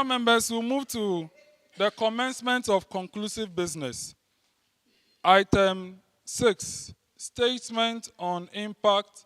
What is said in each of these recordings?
Honourable members, will move to the commencement of conclusive business. Item 6, statement on impact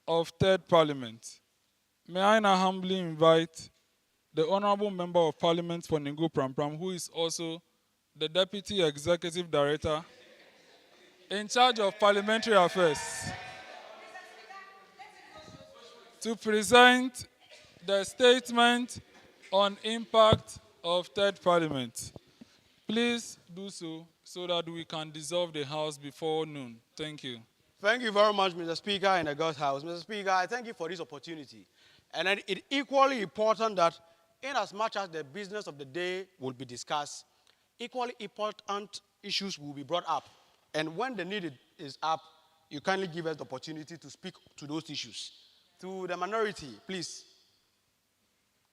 of Third Parliament. May I now humbly invite the Honourable Member of Parliament for Ningo-prampram, who is also the Deputy Executive Director in charge of Parliamentary Affairs, to present the statement on impact of Third Parliament. Please do so that we can dissolve the House before noon. Thank you. Thank you very much, Mr. Speaker, and the God's House. Mr. Speaker, I thank you for this opportunity. And it's equally important that in as much as the business of the day will be discussed, equally important issues will be brought up. And when the need is up, you kindly give us the opportunity to speak to those issues. To the minority, please,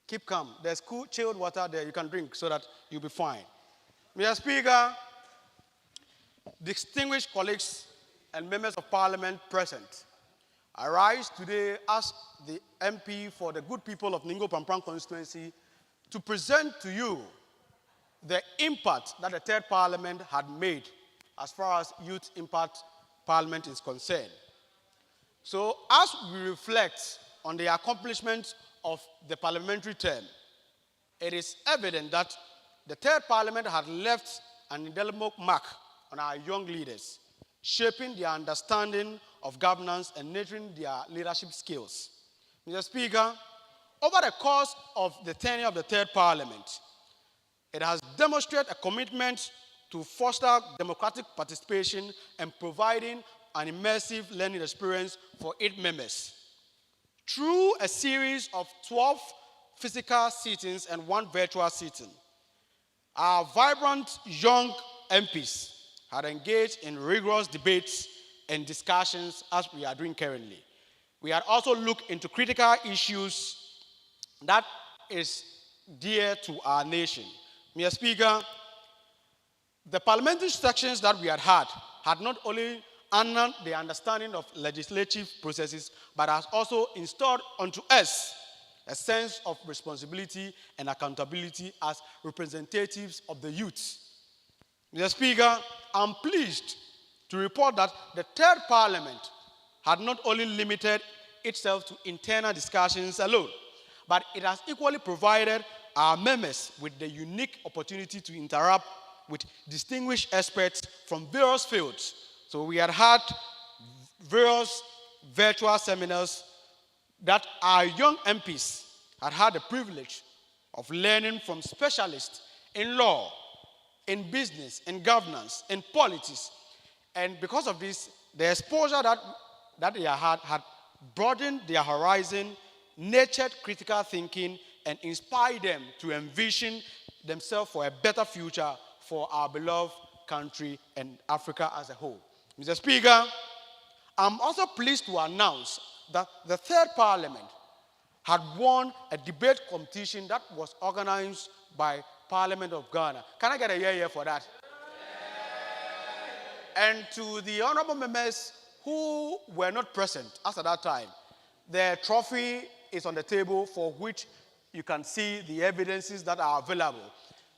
keep calm. There's cool, chilled water there you can drink so that you'll be fine. Mr. Speaker, distinguished colleagues and members of Parliament present, I rise today as the MP for the good people of Ningo-prampram constituency to present to you the impact that the Third Parliament had made as far as Youth Impact Parliament is concerned. So as we reflect on the accomplishments of the parliamentary term, it is evident that the Third Parliament had left an indelible mark on our young leaders, shaping their understanding of governance and nurturing their leadership skills. Mr. Speaker, over the course of the tenure of the Third Parliament, it has demonstrated a commitment to foster democratic participation and providing an immersive learning experience for its members. Through a series of 12 physical sittings and 1 virtual sitting, our vibrant young MPs had engaged in rigorous debates and discussions as we are doing currently. We had also looked into critical issues that is dear to our nation. Mr. Speaker, the parliamentary sections that we had not only honored the understanding of legislative processes, but has also installed onto us a sense of responsibility and accountability as representatives of the youth. Mr. Speaker, I'm pleased to report that the Third Parliament had not only limited itself to internal discussions alone, but it has equally provided our members with the unique opportunity to interact with distinguished experts from various fields. So we had various virtual seminars that our young MPs had the privilege of learning from specialists in law, in business, in governance, in politics. And because of this, the exposure that they had broadened their horizon, nurtured critical thinking, and inspired them to envision themselves for a better future for our beloved country and Africa as a whole. Mr. Speaker, I'm also pleased to announce that the Third Parliament had won a debate competition that was organized by Parliament of Ghana. Can I get a yeah for that? Yeah. And to the honorable members who were not present as at that time, the trophy is on the table for which you can see the evidences that are available.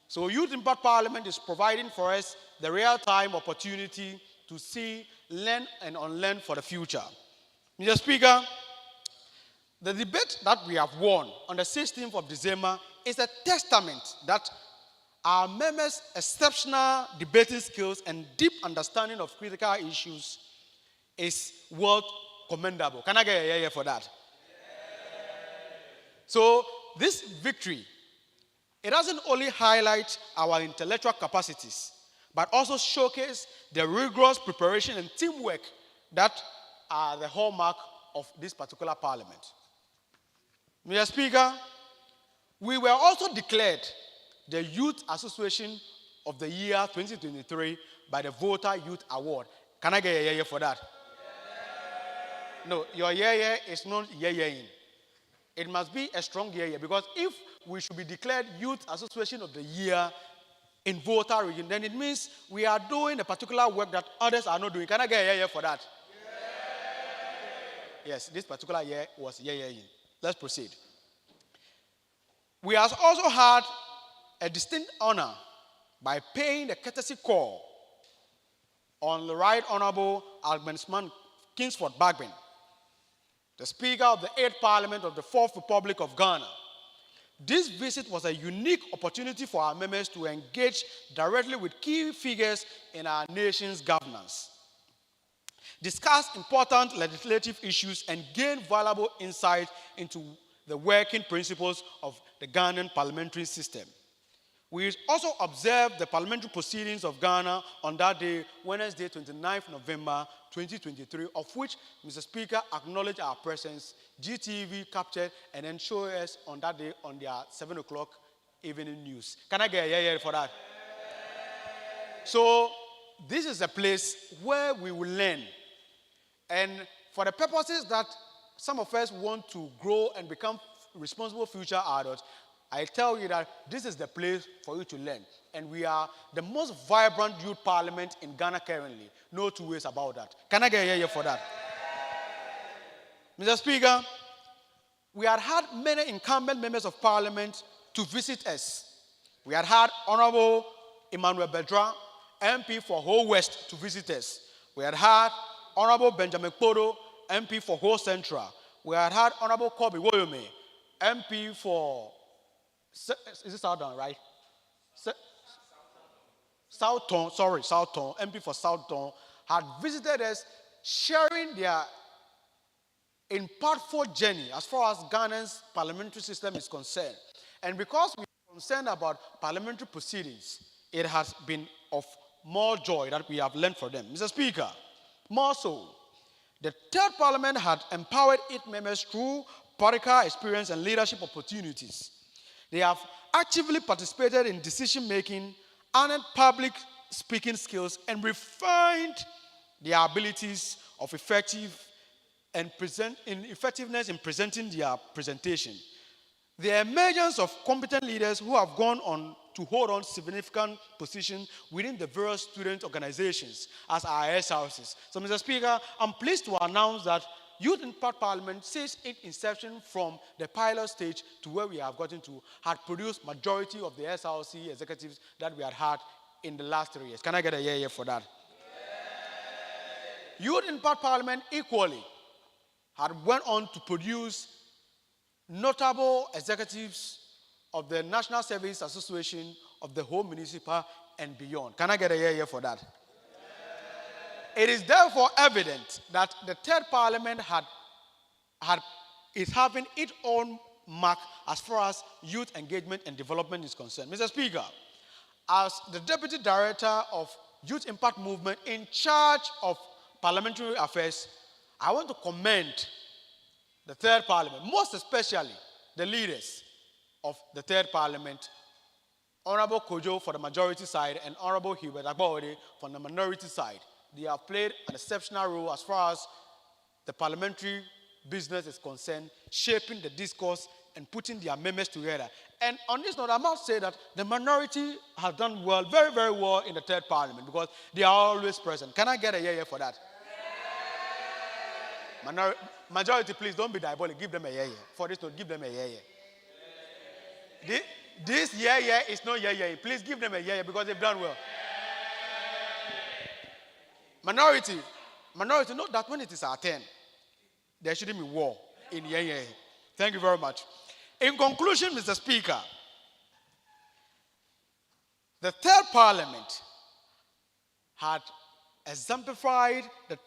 So Youth Impact Parliament is providing for us the real-time opportunity to see, learn, and unlearn for the future. Mr. Speaker, the debate that we have won on the 16th of December is a testament that our members' exceptional debating skills and deep understanding of critical issues is worth commendable. Can I get a yeah for that? Yeah. So this victory, it doesn't only highlight our intellectual capacities, but also showcase the rigorous preparation and teamwork that are the hallmark of this particular parliament. Mr. Speaker, we were also declared the Youth Association of the Year 2023 by the Voter Youth Award. Can I get a yeah for that? Yeah. No, your yeah is not yeah-in. It must be a strong yeah because if we should be declared Youth Association of the Year in voter region, then it means we are doing a particular work that others are not doing. Can I get a yeah for that? Yeah. Yes, this particular year was yeah-in. Let's proceed. We have also had a distinct honor by paying the courtesy call on the Right Honorable Algmansman Kingsford Bagbin, the Speaker of the 8th Parliament of the 4th Republic of Ghana. This visit was a unique opportunity for our members to engage directly with key figures in our nation's governance, discuss important legislative issues, and gain valuable insight into the working principles of the Ghanaian parliamentary system. We also observed the parliamentary proceedings of Ghana on that day, Wednesday, 29th November 2023, of which Mr. Speaker acknowledged our presence, GTV captured, and then showed us on that day on their 7 o'clock evening news. Can I get a yeah for that? So, this is a place where we will learn. And for the purposes that some of us want to grow and become responsible future adults, I tell you that this is the place for you to learn. And we are the most vibrant youth parliament in Ghana currently. No two ways about that. Can I get a yeah for that? Mr. Speaker, we had many incumbent members of parliament to visit us. We had Honorable Emmanuel Bedra, MP for Ho West, to visit us. We had Honorable Benjamin Kpodo, MP for Ho Central. We had Honorable Kobe Woyome, MP for... Is it Southern, right? Southton, MP for Southton, had visited us, sharing their impactful journey as far as Ghana's parliamentary system is concerned. And because we are concerned about parliamentary proceedings, it has been of more joy that we have learned from them. Mr. Speaker, more so, the 3rd Parliament had empowered its members through political experience and leadership opportunities. They have actively participated in decision-making, earned public speaking skills, and refined their abilities of effectiveness in presenting their presentation. The emergence of competent leaders who have gone on to hold on significant positions within the various student organizations as our SRCs. So, Mr. Speaker, I'm pleased to announce that Youth Impact Parliament, since its inception from the pilot stage to where we have gotten to, had produced majority of the SRC executives that we had in the last 3 years. Can I get a yeah for that? Yeah. Youth Impact Parliament equally had went on to produce notable executives of the National Service Association, of the Home Municipal, and beyond. Can I get a yeah for that? It is therefore evident that the 3rd Parliament is having its own mark as far as youth engagement and development is concerned. Mr. Speaker, as the Deputy Director of Youth Impact Movement in charge of Parliamentary Affairs, I want to commend the 3rd Parliament, most especially the leaders of the 3rd Parliament, Honorable Kojo for the majority side and Honorable Hubert Agbawode for the minority side. They have played an exceptional role as far as the parliamentary business is concerned, shaping the discourse and putting their members together. And on this note, I must say that the minority has done well, very, very well in the 3rd Parliament because they are always present. Can I get a yeah for that? Yeah. Majority, please don't be diabolic. Give them a yeah. For this note, give them a yeah. This yeah is not yeah. Please give them a yeah because they've done well. Minority, note that when it is our turn, there shouldn't be war in yeah. Thank you very much. In conclusion, Mr. Speaker, the 3rd Parliament had exemplified the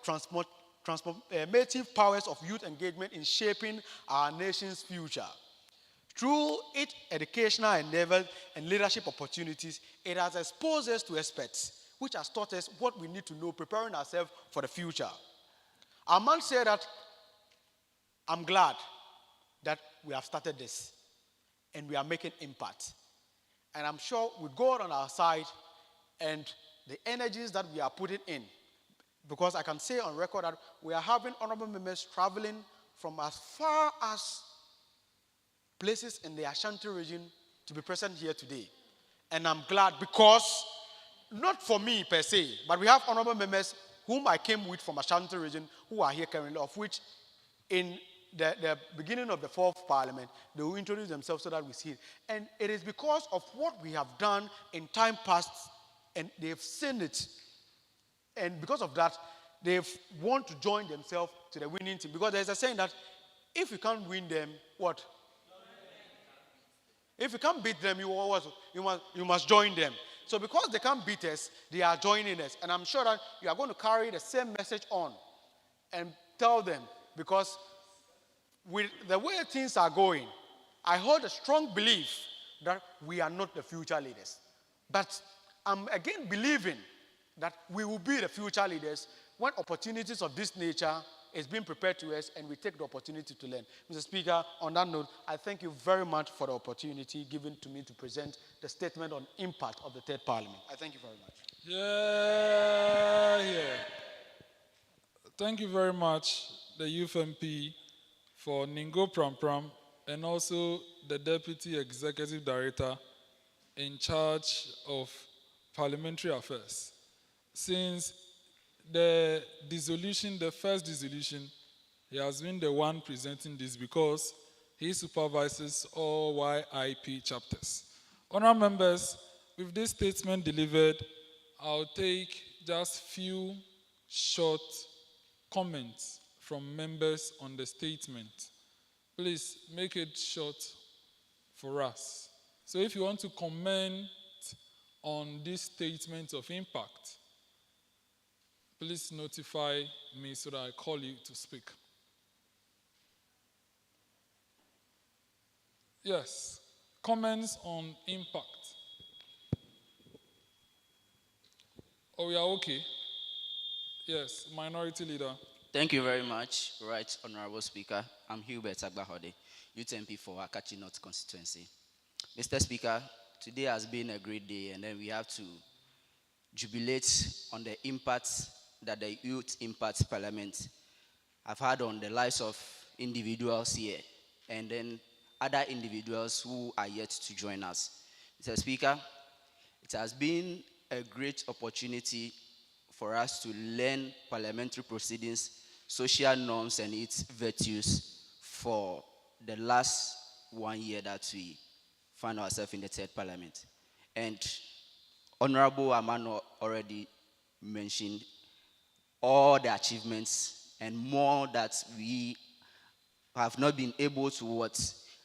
transformative powers of youth engagement in shaping our nation's future. Through its educational endeavors and leadership opportunities, it has exposed us to experts, which has taught us what we need to know, preparing ourselves for the future. I must say that I'm glad that we have started this and we are making impact. And I'm sure with God on our side and the energies that we are putting in, because I can say on record that we are having honorable members traveling from as far as places in the Ashanti region to be present here today. And I'm glad because, not for me per se, but we have honorable members whom I came with from Ashanti region who are here currently, of which in the beginning of the fourth parliament, they will introduce themselves so that we see it. And it is because of what we have done in time past, and they've seen it. And because of that, they want to join themselves to the winning team. Because there's a saying that if you can't win them, what? If you can't beat them, you must join them. So because they can't beat us, they are joining us. And I'm sure that you are going to carry the same message on and tell them, because with the way things are going, I hold a strong belief that we are not the future leaders. But I'm again believing that we will be the future leaders when opportunities of this nature is being prepared to us and we take the opportunity to learn. Mr. Speaker, on that note, I thank you very much for the opportunity given to me to present the statement on impact of the Third Parliament. I thank you very much. Yeah. Thank you very much, the Youth MP, for Ningo-prampram, and also the Deputy Executive Director in charge of Parliamentary Affairs. Since the first dissolution, he has been the one presenting this because he supervises all YIP chapters. Honourable members, with this statement delivered, I'll take just few short comments from members on the statement. Please make it short for us. So if you want to comment on this statement of impact, please notify me so that I call you to speak. Yes, comments on impact. Oh, we are okay? Yes, Minority Leader. Thank you very much, Right Honorable Speaker. I'm Hubert Agbahode, Youth MP for Akachi North Constituency. Mr. Speaker, today has been a great day, and then we have to jubilate on the impact that the Youth Impact Parliament have had on the lives of individuals here, and then other individuals who are yet to join us. Mr. Speaker, it has been a great opportunity for us to learn parliamentary proceedings, social norms, and its virtues for the last 1 year that we find ourselves in the Third Parliament. And Honorable Amanor already mentioned all the achievements and more that we have not been able to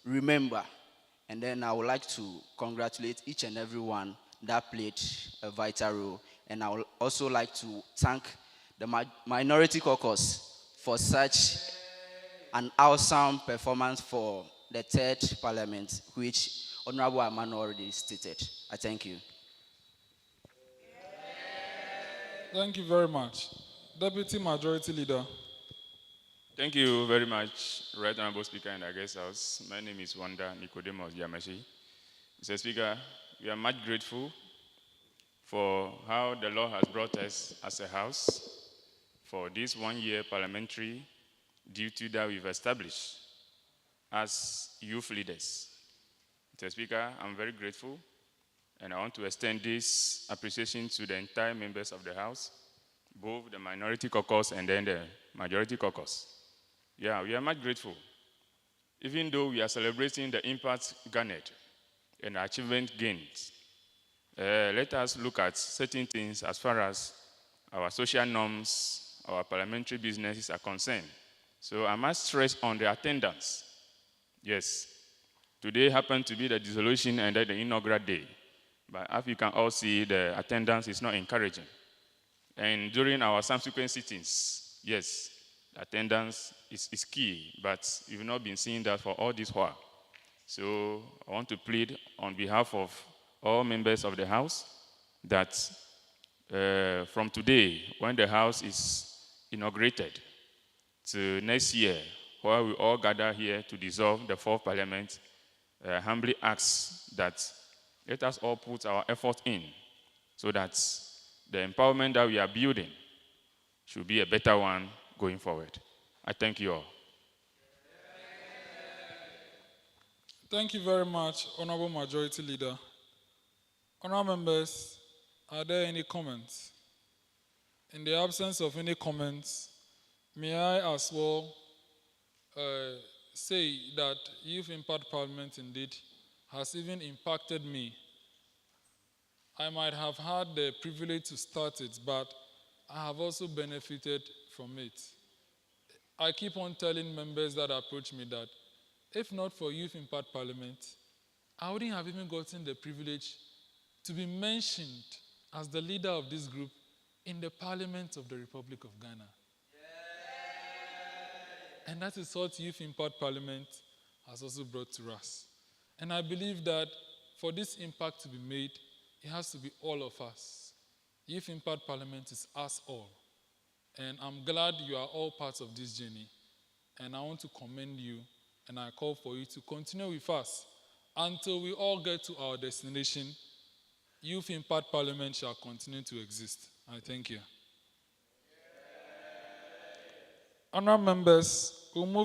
remember. And then I would like to congratulate each and everyone that played a vital role. And I would also like to thank the Minority Caucus for such an awesome performance for the Third Parliament, which Honorable Amanor already stated. I thank you. Thank you very much. Deputy Majority Leader. Thank you very much, Right Honorable Speaker and our guest house. My name is Wanda Nicodemus Yamashi. Mr. Speaker, we are much grateful for how the Lord has brought us as a house for this 1 year parliamentary duty that we've established as youth leaders. Mr. Speaker, I'm very grateful, and I want to extend this appreciation to the entire members of the House, both the Minority Caucus and then the Majority Caucus. Yeah, we are much grateful. Even though we are celebrating the impact garnered and achievement gained, let us look at certain things as far as our social norms, our parliamentary businesses are concerned. So I must stress on the attendance. Yes, today happened to be the dissolution and then the inaugural day. But as you can all see, the attendance is not encouraging. And during our subsequent sittings, yes, attendance is key, but we've not been seeing that for all this while. So I want to plead on behalf of all members of the House that from today, when the House is inaugurated, to next year, where we all gather here to dissolve the fourth Parliament, humbly ask that let us all put our effort in so that the empowerment that we are building should be a better one going forward. I thank you all. Thank you very much, Honorable Majority Leader. Honorable members, are there any comments? In the absence of any comments, may I as well say that Youth Impact Parliament indeed has even impacted me. I might have had the privilege to start it, but I have also benefited from it. I keep on telling members that approach me that if not for Youth Impact Parliament, I wouldn't have even gotten the privilege to be mentioned as the leader of this group in the Parliament of the Republic of Ghana. And that is what Youth Impact Parliament has also brought to us. And I believe that for this impact to be made, it has to be all of us. Youth Impact Parliament is us all. And I'm glad you are all part of this journey. And I want to commend you, and I call for you to continue with us until we all get to our destination. Youth Impact Parliament shall continue to exist. I thank you. Honourable members, we'll move